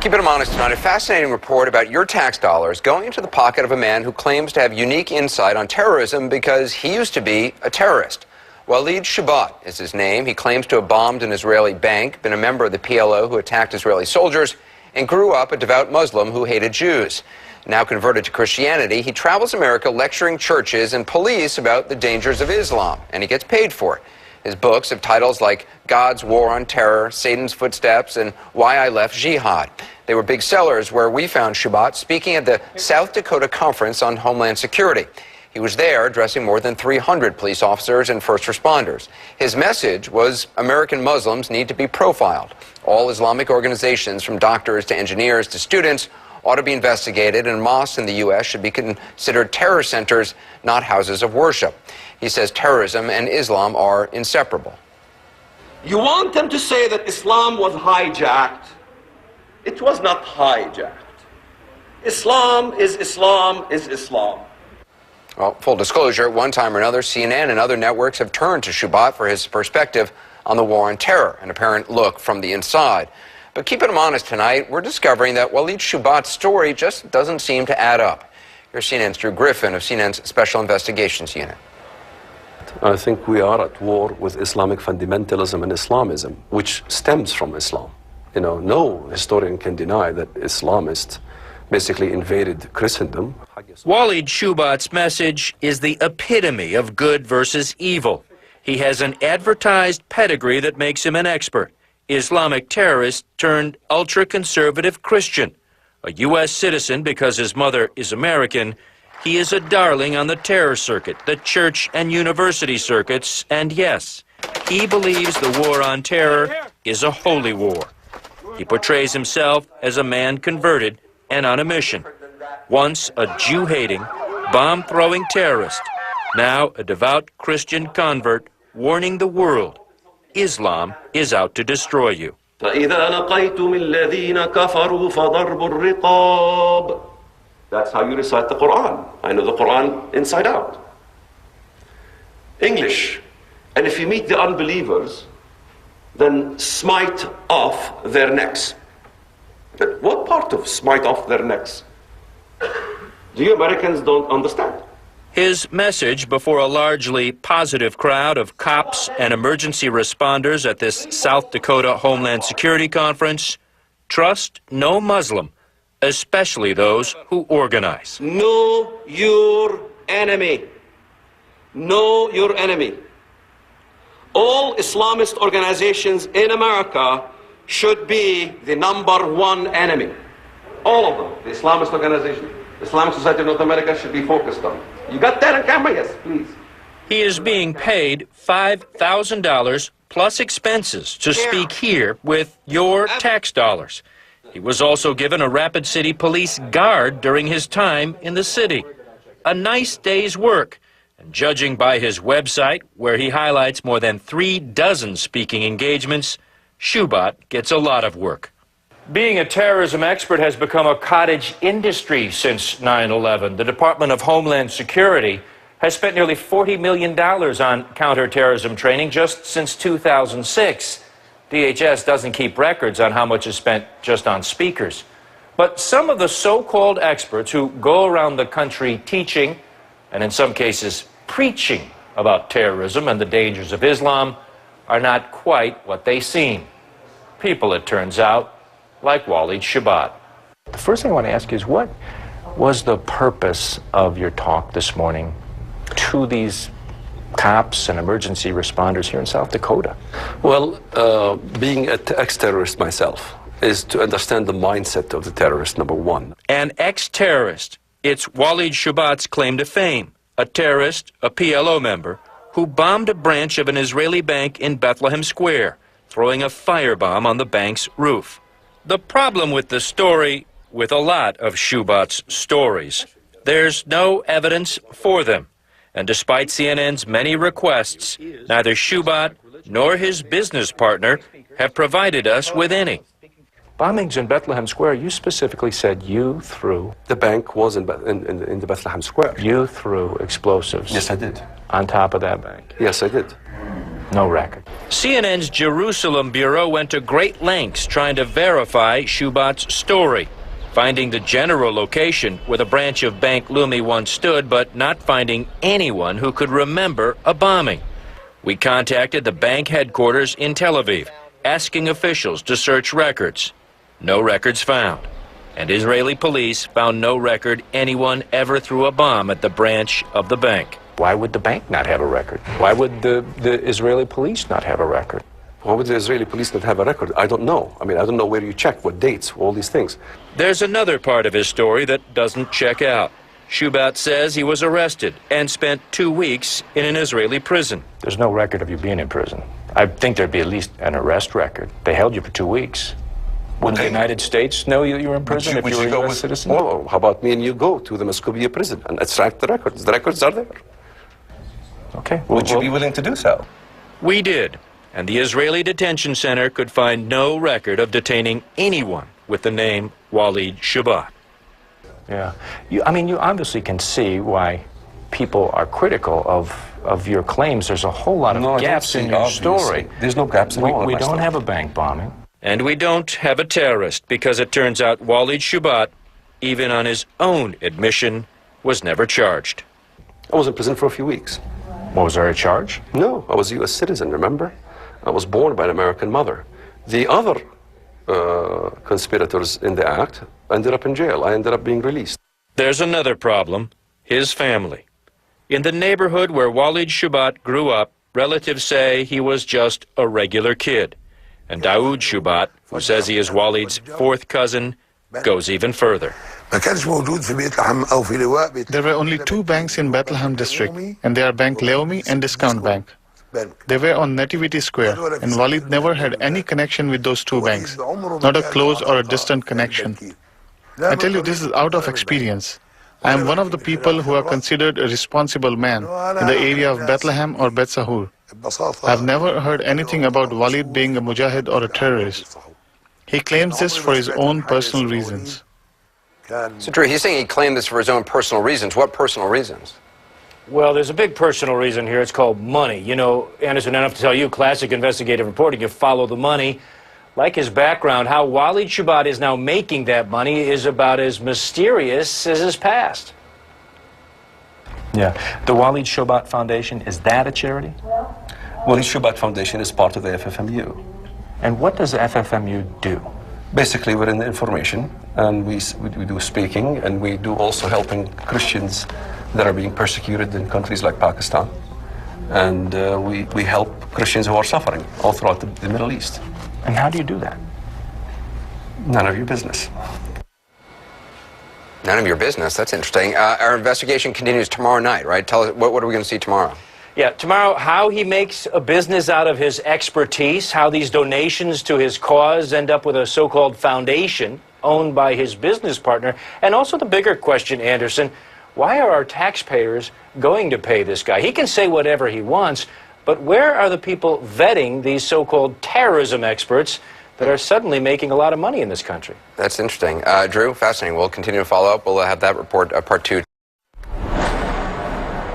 Keep it honest tonight. A fascinating report about your tax dollars going into the pocket of a man who claims to have unique insight on terrorism because he used to be a terrorist. Walid Shobet is his name. He claims to have bombed an Israeli bank, been a member of the PLO who attacked Israeli soldiers, and grew up a devout Muslim who hated Jews. Now converted to Christianity, he travels America lecturing churches and police about the dangers of Islam, and he gets paid for it. His books have titles like God's War on Terror, Satan's Footsteps, and Why I Left Jihad. They were big sellers where we found Shobet speaking at the South Dakota Conference on Homeland Security. He was there addressing more than 300 police officers and first responders. His message was American Muslims need to be profiled. All Islamic organizations, from doctors to engineers to students, ought to be investigated, and mosques in the U.S. should be considered terror centers, not houses of worship. He says terrorism and Islam are inseparable. You want them to say that Islam was hijacked. It was not hijacked. Islam is Islam is Islam. Well, full disclosure, at one time or another, CNN and other networks have turned to Shobet for his perspective on the war on terror, an apparent look from the inside. But keeping him honest tonight, we're discovering that Walid Shobet's story just doesn't seem to add up. Here's CNN's Drew Griffin of CNN's Special Investigations Unit. I think we are at war with Islamic fundamentalism and Islamism, which stems from Islam. You know, no historian can deny that Islamists basically invaded Christendom. Walid Shobet's message is the epitome of good versus evil. He has an advertised pedigree that makes him an expert. Islamic terrorist turned ultra-conservative Christian. A U.S. citizen because his mother is American, he is a darling on the terror circuit, the church and university circuits, and yes, he believes the war on terror is a holy war. He portrays himself as a man converted and on a mission. Once a Jew-hating, bomb-throwing terrorist, now a devout Christian convert warning the world, Islam is out to destroy you. فَإِذَا لَقَيْتُمُ الَّذِينَ كَفَرُوا فَضَرْبُ الرِّقَابِ. That's how you recite the Quran. I know the Quran inside out. English. And if you meet the unbelievers, then smite off their necks. But what part of smite off their necks? Do you Americans don't understand? His message before a largely positive crowd of cops and emergency responders at this South Dakota Homeland Security Conference: trust no Muslim, especially those who organize. Know your enemy. Know your enemy. All Islamist organizations in America should be the #1 enemy. All of them. The Islamist organization, the Islamic Society of North America should be focused on. You got that on camera? Yes, please. He is being paid $5,000 plus expenses to speak here with your tax dollars. He was also given a Rapid City Police guard during his time in the city. A nice day's work. And judging by his website, where he highlights more than 36 speaking engagements, Shobet gets a lot of work. Being a terrorism expert has become a cottage industry since 9/11. The Department of Homeland Security has spent nearly $40 million on counterterrorism training just since 2006. DHS doesn't keep records on how much is spent just on speakers. But some of the so-called experts who go around the country teaching, and in some cases preaching, about terrorism and the dangers of Islam are not quite what they seem. People, it turns out, like Walid Shobet. The first thing I want to ask you is, what was the purpose of your talk this morning to these cops and emergency responders here in South Dakota? Well, being an ex-terrorist myself is to understand the mindset of the terrorist, #1. An ex-terrorist. It's Walid Shobet's claim to fame. A terrorist, a PLO member, who bombed a branch of an Israeli bank in Bethlehem Square, throwing a firebomb on the bank's roof. The problem with the story, with a lot of Shobet's stories, there's no evidence for them. And despite CNN's many requests, neither Shobet nor his business partner have provided us with any. Bombings in Bethlehem Square, you specifically said you threw... The bank was in the Bethlehem Square. You threw explosives. Yes, I did. On top of that bank. Yes, I did. No record. CNN's Jerusalem bureau went to great lengths trying to verify Shobet's story, finding the general location where the branch of Bank Leumi once stood, but not finding anyone who could remember a bombing. We contacted the bank headquarters in Tel Aviv, asking officials to search records. No records found. And Israeli police found no record anyone ever threw a bomb at the branch of the bank. Why would the bank not have a record? Why would the Israeli police not have a record? Why would the Israeli police not have a record? I don't know. I mean, I don't know where you check, what dates, all these things. There's another part of his story that doesn't check out. Shobet says he was arrested and spent 2 weeks in an Israeli prison. There's no record of you being in prison. I think there'd be at least an arrest record. They held you for 2 weeks. Would the United States know you were in prison if you were a U.S. citizen? Oh, how about me and you go to the Muscovia prison and extract the records? The records are there. Okay. Would you be willing to do so? We did, and the Israeli detention center could find no record of detaining anyone with the name Walid Shobet. Yeah. You obviously can see why people are critical of your claims. There's a whole lot of gaps in your story. There's no gaps at all. We don't have a bank bombing. And we don't have a terrorist, because it turns out Walid Shobet, even on his own admission, was never charged. I was in prison for a few weeks. Was there a charge? No, I was a U.S. citizen, remember? I was born by an American mother. The other conspirators in the act ended up in jail. I ended up being released. There's another problem: his family. In the neighborhood where Walid Shobet grew up, relatives say he was just a regular kid. And Daoud Shobet, who says he is Walid's fourth cousin, goes even further. There were only 2 banks in Bethlehem district, and they are Bank Leumi and Discount Bank. They were on Nativity Square, and Walid never had any connection with those 2 banks, not a close or a distant connection. I tell you, this is out of experience. I am one of the people who are considered a responsible man in the area of Bethlehem or Bet Sahur. I've never heard anything about Walid being a mujahid or a terrorist. He claims this for his own personal reasons. So, Drew, he's saying he claimed this for his own personal reasons. What personal reasons? Well, there's a big personal reason here. It's called money. You know, Anderson, I don't have to tell you, classic investigative reporting, you follow the money. Like his background, how Walid Shobet is now making that money is about as mysterious as his past. Yeah. The Walid Shobet Foundation, is that a charity? Walid Shobet Foundation is part of the FFMU. And what does the FFMU do? Basically, we're in the information, and we do speaking, and we do also helping Christians that are being persecuted in countries like Pakistan. And we help Christians who are suffering all throughout the Middle East. And how do you do that? None of your business. None of your business. That's interesting. Our investigation continues tomorrow night, right? Tell us, what are we going to see tomorrow? Yeah, tomorrow, how he makes a business out of his expertise, how these donations to his cause end up with a so-called foundation owned by his business partner, and also the bigger question, Anderson, why are our taxpayers going to pay this guy? He can say whatever he wants, but where are the people vetting these so-called terrorism experts that are suddenly making a lot of money in this country? That's interesting. Drew, fascinating. We'll continue to follow up. We'll have that report, part 2.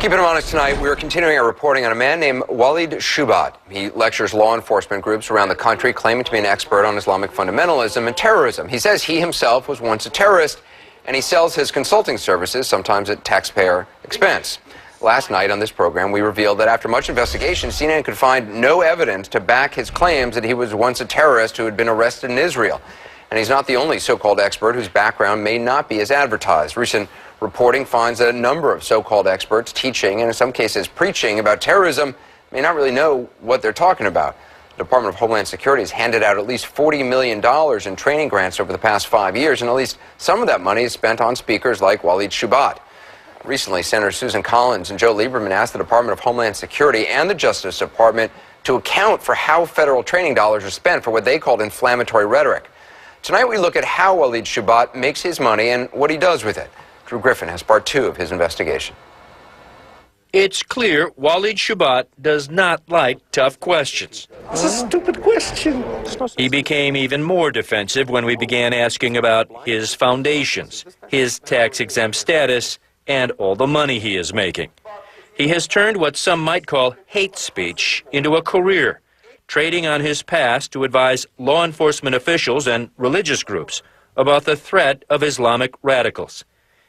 Keeping him honest tonight, we are continuing our reporting on a man named Walid Shobet. He lectures law enforcement groups around the country, claiming to be an expert on Islamic fundamentalism and terrorism. He says he himself was once a terrorist, and he sells his consulting services, sometimes at taxpayer expense. Last night on this program, we revealed that after much investigation, CNN could find no evidence to back his claims that he was once a terrorist who had been arrested in Israel. And he's not the only so-called expert whose background may not be as advertised. Recent reporting finds that a number of so-called experts teaching, and in some cases preaching, about terrorism may not really know what they're talking about. The Department of Homeland Security has handed out at least $40 million in training grants over the past 5 years, and at least some of that money is spent on speakers like Walid Shobet. Recently, Senator Susan Collins and Joe Lieberman asked the Department of Homeland Security and the Justice Department to account for how federal training dollars are spent for what they called inflammatory rhetoric. Tonight, we look at how Walid Shobet makes his money and what he does with it. Drew Griffin has part 2 of his investigation. It's clear Walid Shobet does not like tough questions. It's a stupid question. He became even more defensive when we began asking about his foundations, his tax-exempt status, and all the money he is making. He has turned what some might call hate speech into a career, trading on his past to advise law enforcement officials and religious groups about the threat of Islamic radicals.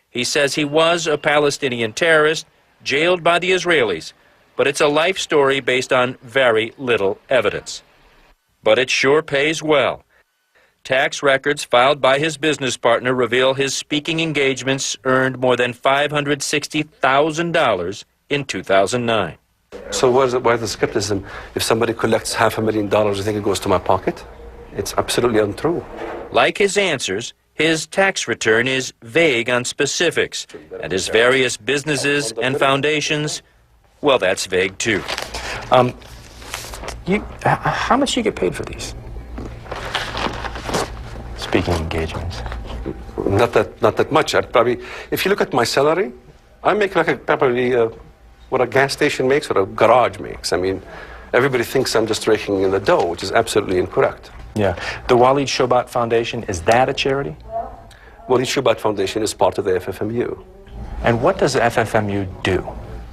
He says he was a Palestinian terrorist jailed by the Israelis, but it's a life story based on very little evidence. But it sure pays well. Tax records filed by his business partner reveal his speaking engagements earned more than $560,000 in 2009. So where's the skepticism? If somebody collects $500,000, you think it goes to my pocket? It's absolutely untrue. Like his answers, his tax return is vague on specifics, and his various businesses and foundations, well, that's vague too. How much do you get paid for these speaking engagements? Not that much. I'd probably, if you look at my salary, I make like probably what a gas station makes, what a garage makes. I mean, everybody thinks I'm just raking in the dough, which is absolutely incorrect. Yeah. The Walid Shobet Foundation, is that a charity? Walid Shobet Foundation is part of the FFMU. And what does the FFMU do?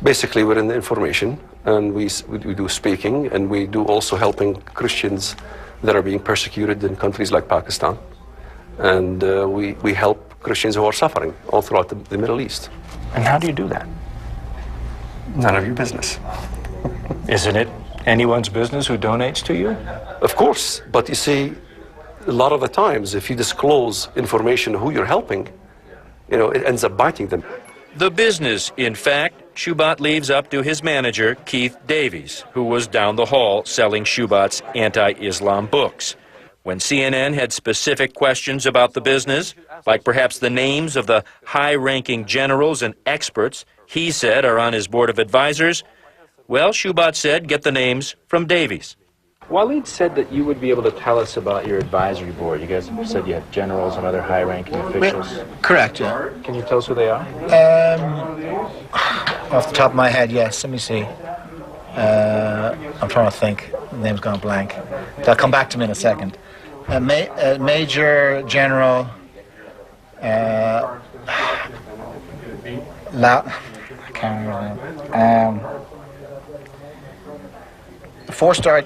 Basically, we're in the information, and we do speaking, and we do also helping Christians that are being persecuted in countries like Pakistan. And we help Christians who are suffering all throughout the Middle East. And how do you do that? None of your business. Isn't it anyone's business who donates to you? Of course, but you see, a lot of the times, if you disclose information who you're helping, you know, it ends up biting them. The business, in fact, Shobet leaves up to his manager, Keith Davies, who was down the hall selling Shubot's anti-Islam books. When CNN had specific questions about the business, like perhaps the names of the high-ranking generals and experts he said are on his board of advisors, well, Shobet said get the names from Davies. Walid said that you would be able to tell us about your advisory board. You guys said you have generals and other high-ranking officials. Correct, yeah. Can you tell us who they are? Off the top of my head, yes. Let me see. I'm trying to think. The name's gone blank. They'll come back to me in a second. Major General I can't remember the name. Four-star,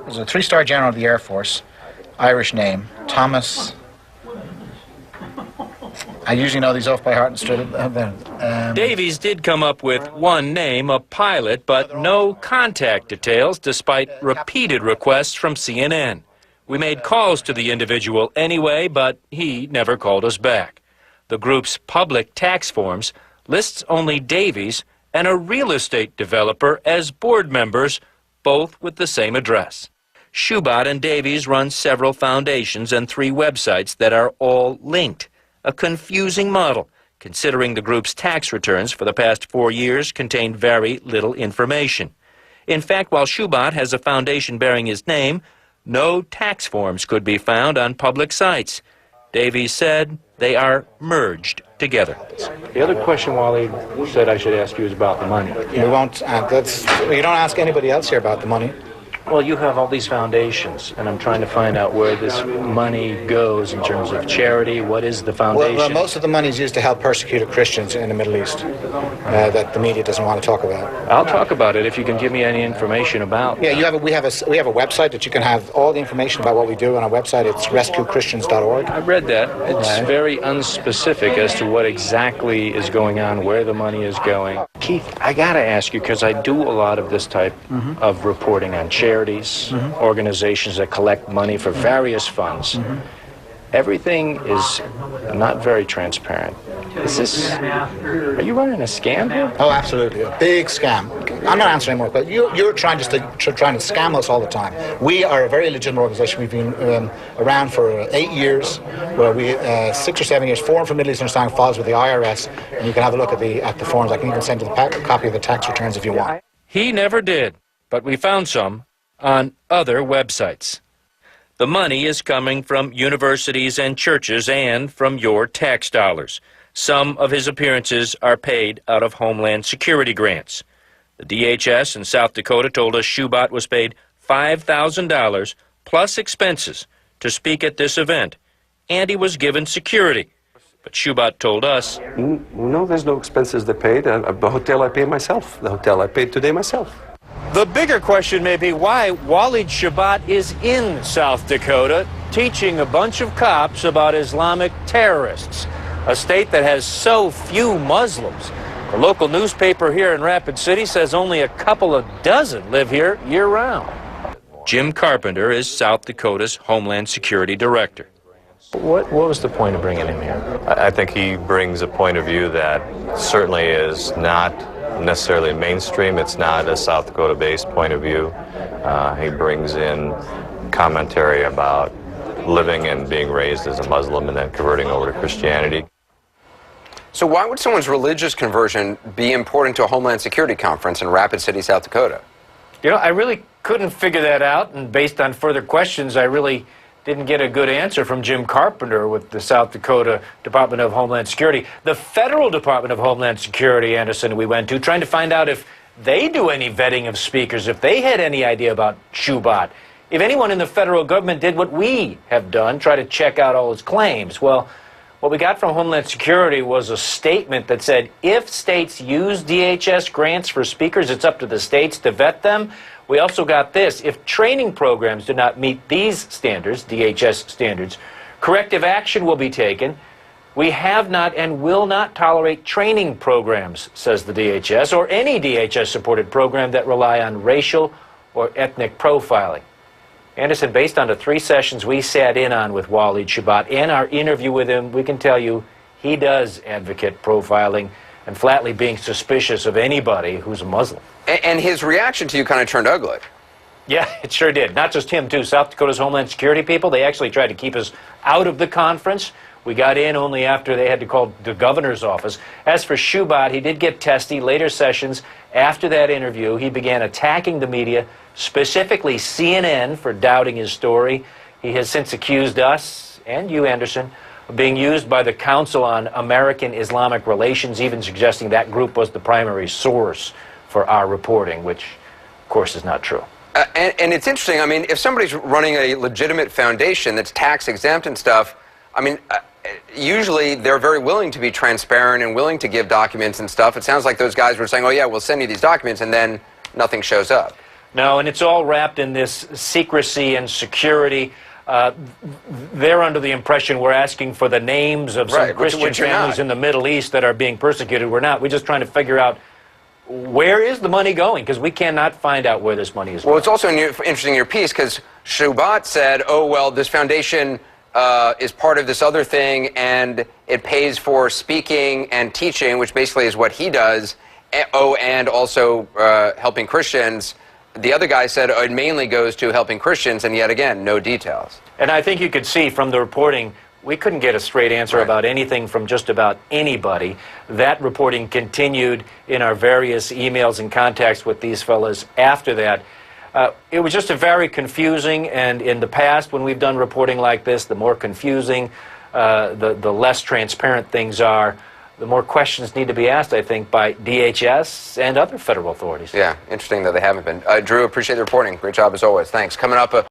there's a three-star general of the Air Force, Irish name, Thomas. I usually know these off by heart and straight up. Davies did come up with one name, a pilot, but no contact details despite repeated requests from CNN. We made calls to the individual anyway, but he never called us back. The group's public tax forms lists only Davies and a real estate developer as board members, both with the same address. Shobet and Davies run several foundations and 3 websites that are all linked. A confusing model, considering the group's tax returns for the past 4 years contain very little information. In fact, while Shobet has a foundation bearing his name, no tax forms could be found on public sites. Davies said they are merged together. The other question Walid said I should ask you is about the money. We won't. You don't ask anybody else here about the money. Well, you have all these foundations, and I'm trying to find out where this money goes in terms of charity. What is the foundation? Well, most of the money is used to help persecuted Christians in the Middle East that the media doesn't want to talk about. I'll talk about it if you can give me any information about. Yeah, we have a website that you can have all the information about what we do on our website. It's rescuechristians.org. I read that. It's very unspecific as to what exactly is going on, where the money is going. Keith, I got to ask you, because I do a lot of this type of reporting on charities, organizations that collect money for various funds. Everything is not very transparent. Are you running a scam here? Oh, absolutely. A big scam. I'm not answering more questions. You're trying to scam us all the time. We are a very legitimate organization. We've been around for 8 years, where we 6 or 7 years, Forum for Middle Eastern Islamic files with the IRS, and you can have a look at the forms. I can even send you a copy of the tax returns if you want. He never did, but we found some on other websites. The money is coming from universities and churches and from your tax dollars. Some of his appearances are paid out of Homeland Security grants. The DHS in South Dakota told us Shobet was paid $5,000 plus expenses to speak at this event, and he was given security. But Shobet told us, No, there's no expenses they paid. The hotel I pay myself. The hotel I paid today myself. The bigger question may be why Walid Shobet is in South Dakota teaching a bunch of cops about Islamic terrorists, a state that has so few Muslims. The local newspaper here in Rapid City says only a couple of dozen live here year-round. Jim Carpenter is South Dakota's Homeland Security Director. What was the point of bringing him here? I think he brings a point of view that certainly is not necessarily mainstream. It's not a South Dakota-based point of view. He brings in commentary about living and being raised as a Muslim and then converting over to Christianity. So why would someone's religious conversion be important to a Homeland Security conference in Rapid City, South Dakota? You know, I really couldn't figure that out, and based on further questions, I really didn't get a good answer from Jim Carpenter with the South Dakota Department of Homeland Security. The Federal Department of Homeland Security, Anderson, we went to, trying to find out if they do any vetting of speakers, if they had any idea about Shobet, if anyone in the federal government did what we have done, try to check out all his claims. Well, what we got from Homeland Security was a statement that said if states use DHS grants for speakers, it's up to the states to vet them. We also got this: if training programs do not meet these standards, DHS standards, corrective action will be taken. We have not and will not tolerate training programs, says the DHS, or any DHS-supported program that rely on racial or ethnic profiling. Anderson, based on the 3 sessions we sat in on with Walid Shobet and our interview with him, we can tell you he does advocate profiling and flatly being suspicious of anybody who's a Muslim. And his reaction to you kind of turned ugly. Yeah, it sure did. Not just him, too. South Dakota's Homeland Security people, they actually tried to keep us out of the conference. We got in only after they had to call the governor's office. As for Shobet, he did get testy. Later sessions, after that interview, he began attacking the media, specifically CNN, for doubting his story. He has since accused us, and you, Anderson, of being used by the Council on American Islamic Relations, even suggesting that group was the primary source for our reporting, which, of course, is not true. And it's interesting. I mean, if somebody's running a legitimate foundation that's tax-exempt and stuff, I mean, usually they're very willing to be transparent and willing to give documents and stuff. It sounds like those guys were saying, oh, yeah, we'll send you these documents, and then nothing shows up. No, and it's all wrapped in this secrecy and security. They're under the impression we're asking for the names of some Christian families in the Middle East that are being persecuted. We're not. We're just trying to figure out where is the money going, because we cannot find out where this money is going. Well, it's also interesting in your piece because Shobet said, oh, well, this foundation is part of this other thing, and it pays for speaking and teaching, which basically is what he does. Oh, and also helping Christians. The other guy said it mainly goes to helping Christians, and yet again, no details. And I think you could see from the reporting, we couldn't get a straight answer about anything from just about anybody. That reporting continued in our various emails and contacts with these fellas after that. It was just a very confusing, and in the past when we've done reporting like this, the more confusing, the less transparent things are, the more questions need to be asked, I think, by DHS and other federal authorities. Yeah, interesting that they haven't been. Drew, appreciate the reporting. Great job as always. Thanks. Coming up...